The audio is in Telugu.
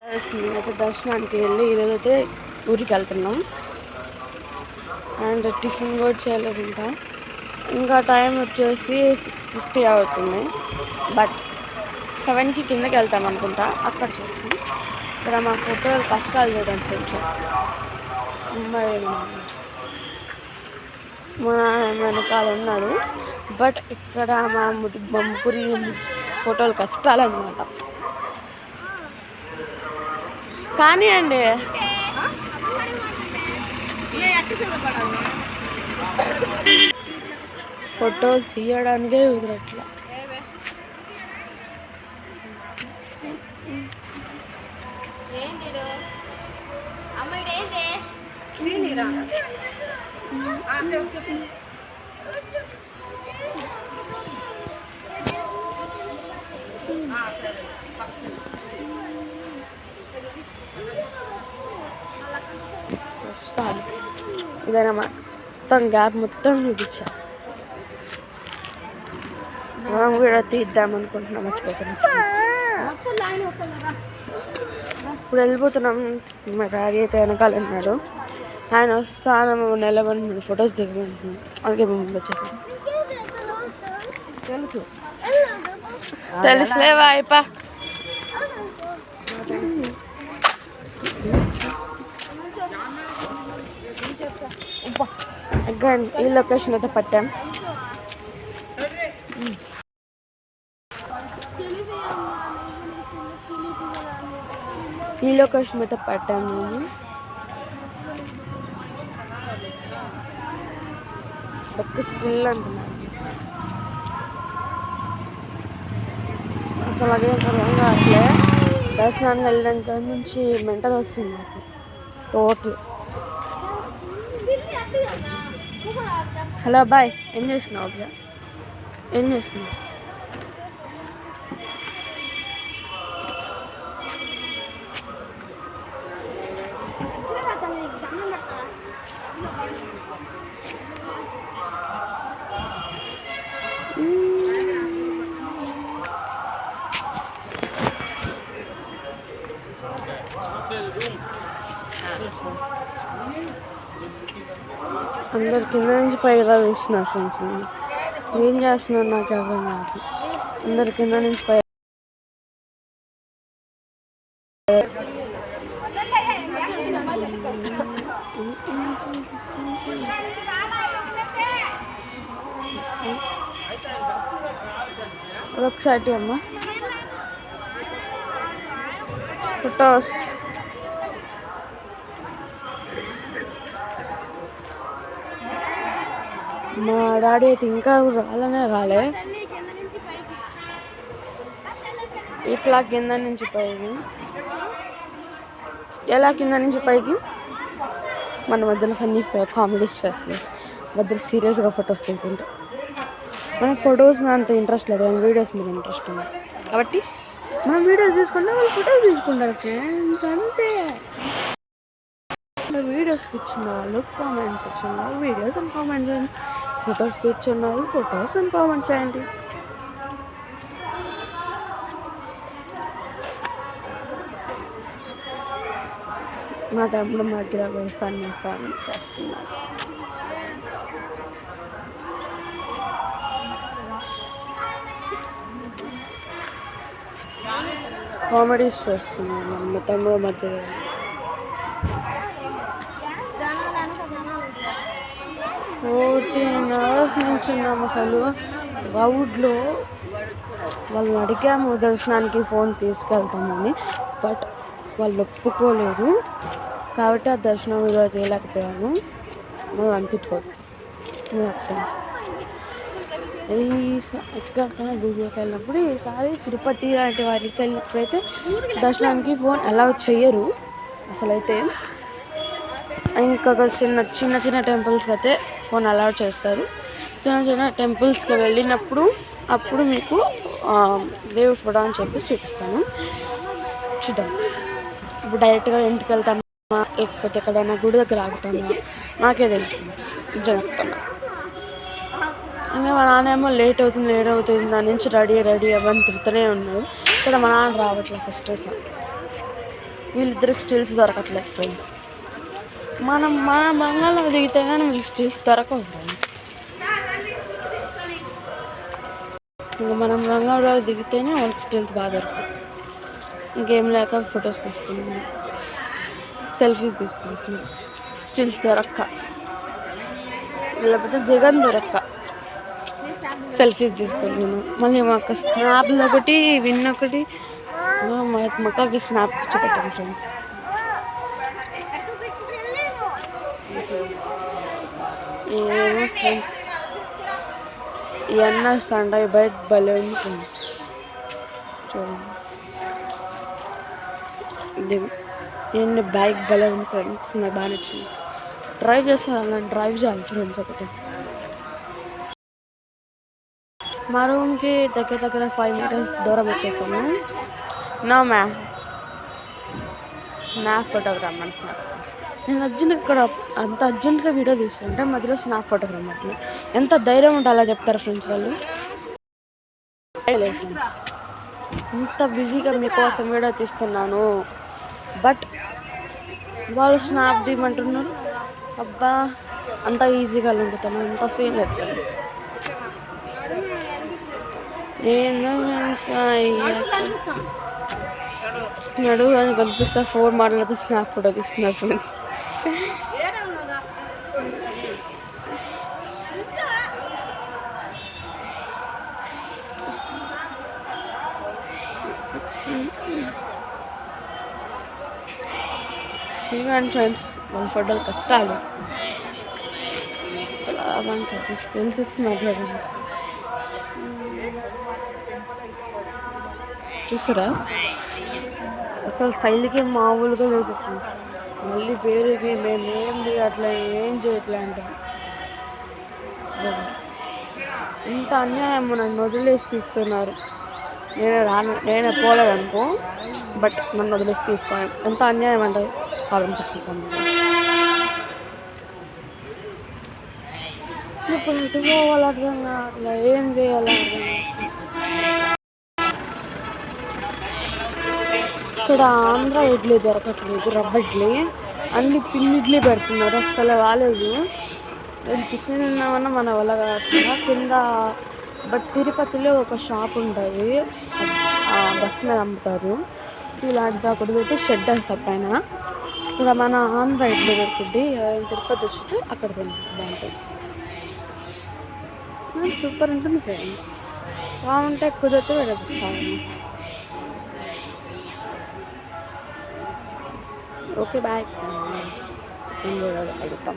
నేనైతే దర్శనానికి వెళ్ళి ఈరోజైతే ఊరికి వెళ్తున్నాం. అండ్ టిఫిన్ కూడా చేయలేదు. ఇంకా టైం వచ్చేసి 6:50 అవుతుంది. బట్ 7కి కిందకి వెళ్తాం అనుకుంటా. అక్కడ చూస్తాం. ఇక్కడ మా ఫోటోలు కష్టాలు చూడండి కొంచెం. అమ్మాయి మా నాన్న వెనకాల ఉన్నాడు. బట్ ఇక్కడ మా ముగ్గురి ఫోటోలు కష్టాలు అనమాట. కానీ అండి ఫోటోలు తీయడానికే కుదరట్లా. వస్తాను ఇదైనా మొత్తం గ్యాప్ మొత్తం చూపించా. మనం కూడా తీద్దాం అనుకుంటున్నాం. మర్చిపోతున్నాం. ఇప్పుడు వెళ్ళిపోతున్నాం. మా డాడీ అయితే వెనకాల ఉన్నాడు. ఆయన వస్తాను నిలబడి ఫొటోస్ దిగమంటున్నాం. అందుకే మేము వచ్చేసాం. తెలుసులేవా అయిపా. అగైన్ ఈ లొకేషన్ అయితే పట్టాం. ఈ లొకేషన్ అయితే పట్టాము మేము. స్టిల్ అంటున్నాను. అసలు అదేం అర్థంగా అట్లే దర్శనానికి వెళ్ళిన నుంచి మెంటల్ వస్తుంది నాకు టోటల్. హలో బాయ్, ఏం చేస్తున్నావు అబ్బా? ఏం చేస్తున్నావు? అందరు కింద నుంచి పైగా చూస్తున్నారు ఫ్రెండ్స్. ఏం చేస్తున్నారు నాకు అర్థం కాదు. అందరు కింద నుంచి పై అదొకసారి అమ్మా ఫొటోస్. మా డాడీ అయితే ఇంకా రాలే. ఇట్లా కింద నుంచి పైకి, ఎలా కింద నుంచి పైకి మన మధ్యలో ఫన్నీ కామెడీస్ చేస్తుంది. మధ్యలో సీరియస్గా ఫొటోస్ దిగుతుంటే మనకి ఫొటోస్ మీద అంత ఇంట్రెస్ట్ లేదు, కానీ వీడియోస్ మీద ఇంట్రెస్ట్ ఉంది. కాబట్టి మనం వీడియోస్ తీసుకుంటే వాళ్ళు ఫొటోస్ తీసుకుంటారు ఫ్రెండ్స్, అంతే. వీడియోస్ పిచ్చిన వాళ్ళు కామెంట్ సెక్షన్లో వీడియోస్ అని కామెంట్ చేయండి. ఫొటోస్ పిచ్చిన వాళ్ళు ఫొటోస్ అని కామెంట్ చేయండి. మా తమ్ముడు మధ్యలో ఫన్నీ కామెంట్ చేస్తున్నారు. కామెడీస్ చేస్తున్నాను మా తమ్ముడు మధ్యలో. 14 hours నుంచి ఉన్నాము అసలు రౌడ్లో. వాళ్ళని అడిగాము దర్శనానికి ఫోన్ తీసుకెళ్తామని, బట్ వాళ్ళు ఒప్పుకోలేదు. కాబట్టి ఆ దర్శనం వీడియో చేయలేకపోయాము. మనం అంతిట్టుకోవచ్చు. ఎక్కడికైనా గుడికి వెళ్ళినప్పుడు, ఈసారి తిరుపతి లాంటి వారికి వెళ్ళినప్పుడైతే దర్శనానికి ఫోన్ అలౌ చెయ్యరు అసలైతే. ఇంకా చిన్న చిన్న టెంపుల్స్కి అయితే ఫోన్ అలౌ చేస్తారు. చిన్న టెంపుల్స్కి వెళ్ళినప్పుడు అప్పుడు మీకు దేవుడు ఫోటో అని చెప్పేసి చూపిస్తాను, చూద్దాం. ఇప్పుడు డైరెక్ట్గా ఇంటికి వెళ్తామా లేకపోతే ఎక్కడైనా గుడి దగ్గర ఆగుతామా నాకే తెలుస్తుంది, చెప్తాను. ఇంకా మా నాన్నేమో లేట్ అవుతుంది దాని నుంచి రెడీ అవ్వని తిరుగుతూనే ఉన్నాడు. ఇక్కడ మా నాన్న రావట్లేదు ఫస్ట్ ఆఫ్ ఆల్. వీళ్ళిద్దరికి స్టిల్స్ దొరకట్లేదు ఫ్రెండ్స్. మన బంగాళలో దిగితే కానీ వీళ్ళకి స్టిల్స్ దొరకవు ఫ్రెండ్స్. ఇంకా మనం బంగాళలో దిగితేనే వాళ్ళకి స్టిల్స్ బాగా దొరుకుతాయి. ఇంకేం లేక ఫొటోస్ తీసుకుంటున్నాం, సెల్ఫీస్ తీసుకుంటున్నాం, స్టిల్స్ దొరక్క, లేకపోతే దిగని దొరక్క సెల్ఫీస్ తీసుకుంటున్నాను. మళ్ళీ మాకు స్నాప్లు ఒకటి విన్ ఒకటి మాకు స్నాప్ పెట్టాను ఫ్రెండ్స్. ఏమో ఫ్రెండ్స్, ఇవన్నీ సండే బైక్ భలే ఉంది ఫ్రెండ్స్. చూడండి ఇది ఏంటి బైక్ భలే ఉంది ఫ్రెండ్స్, నాకు బాగా నచ్చింది. డ్రైవ్ చేస్తాను, అలాంటి డ్రైవ్ చేయాలి ఫ్రెండ్స్ ఒకటి. మా రూమ్కి దగ్గర 5 మీటర్స్ దూరం వచ్చేసాము. నో మ్యామ్, స్నాప్ ఫోటోగ్రామ్ అంటున్నారు. నేను అర్జెంట్ ఇక్కడ అంత అర్జెంట్గా వీడియో తీస్తుంటే మధ్యలో స్నాప్ ఫోటోగ్రామ్ అంటున్నాను. ఎంత ధైర్యం ఉంటే అలా చెప్తారు ఫ్రెండ్స్ వాళ్ళు. ఫ్రెండ్స్, ఇంత బిజీగా మీకోసం వీడియో తీస్తున్నాను, బట్ వాళ్ళు స్నాప్ తీయమంటున్నారు. అబ్బా, అంత ఈజీగా లొంగుతాను, అంత సీన్ లేదు ఫ్రెండ్స్. నడు అని కనిపిస్తా, 4 మాటలతో స్నాప్ ఫోటో తీస్తున్నారు ఫ్రెండ్స్. ఇవ్వండి ఫ్రెండ్స్ వాళ్ళ ఫోటోలు కష్టాలు అసలు తెలిసిస్తున్నారు చూడండి. చూసారా, అసలు స్టైల్కి మామూలుగా లేదు ఫ్రెండ్స్. మళ్ళీ పేరుకి మేమేంది అట్లా ఏం చేయట్లే అంటే ఇంత అన్యాయం నన్ను వదిలేసి తీస్తున్నారు. నేనే పోలేదనుకో, బట్ నన్ను వదిలేసి తీసుకోవాలి. ఎంత అన్యాయం అంటే ఆలోచించుకుంటాను. ఇప్పుడు ఎటు పోవాలి అర్థం అట్లా ఏం చేయాలి అర్థం. ఇక్కడ ఆంధ్ర ఇడ్లీ దొరకట్లేదు, రవ్వ ఇడ్లీ, అన్ని పిన్ ఇడ్లీ పెడుతున్నారు, అసలు రాలేదు. టిఫిన్ ఉన్నామన్నా మన వల్ల కాకుండా కింద. బట్ తిరుపతిలో ఒక షాప్ ఉంటుంది, బస్ మీద అమ్ముతారు. ఇలాంటిది ఒకటి పెట్టి షెడ్ వేస్తారు పైన. ఇక్కడ మన ఆంధ్ర ఇడ్లీ దొరుకుద్ది. తిరుపతి వచ్చితే అక్కడ బాగుంటుంది, సూపర్ ఉంటుంది ఫ్రెండ్స్. బాగుంటే కుదిరితే వెళ్ళిస్తాను. ఓకే బాయ్, సెకండ్ వీడియోలో కలుద్దాం.